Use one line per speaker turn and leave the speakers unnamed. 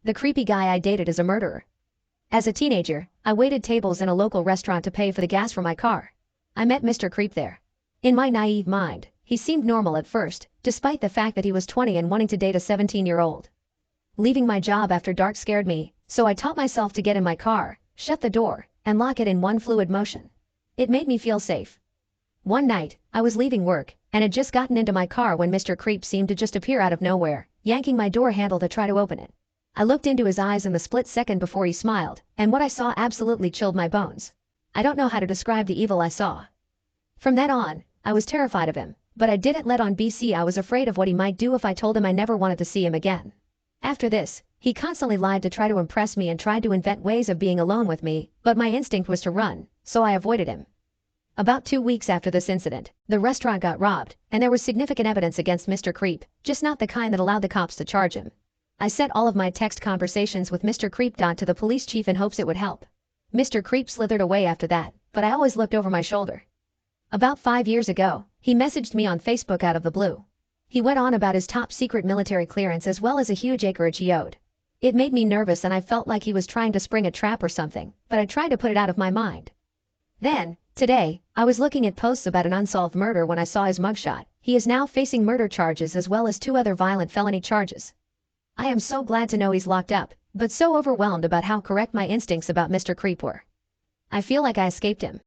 the creepy guy I dated is a murderer. As a teenager, I waited tables in a local restaurant to pay for the gas for my car. I met Mr. Creep there. In my naive mind, he seemed normal at first, despite the fact that he was 20 and wanting to date a 17-year-old. Leaving my job after dark scared me, so I taught myself to get in my car, shut the door, and lock it in one fluid motion. It made me feel safe. One night, I was leaving work, and had just gotten into my car when Mr. Creep seemed to just appear out of nowhere, yanking my door handle to try to open it. I looked into his eyes in the split second before he smiled, and what I saw absolutely chilled my bones. I don't know how to describe the evil I saw. From then on, I was terrified of him, but I didn't let on BC I was afraid of what he might do if I told him I never wanted to see him again. After this, he constantly lied to try to impress me and tried to invent ways of being alone with me, but my instinct was to run, so I avoided him. About 2 weeks after this incident, the restaurant got robbed, and there was significant evidence against Mr. Creep, just not the kind that allowed the cops to charge him. I sent all of my text conversations with Mr. Creep to the police chief in hopes it would help. Mr. Creep slithered away after that, but I always looked over my shoulder. About 5 years ago, he messaged me on Facebook out of the blue. He went on about his top secret military clearance as well as a huge acreage he owed. It made me nervous and I felt like he was trying to spring a trap or something, but I tried to put it out of my mind. Then, today, I was looking at posts about an unsolved murder when I saw his mugshot. He is now facing murder charges as well as 2 other violent felony charges. I am so glad to know he's locked up, but so overwhelmed about how correct my instincts about Mr. Creep were. I feel like I escaped him.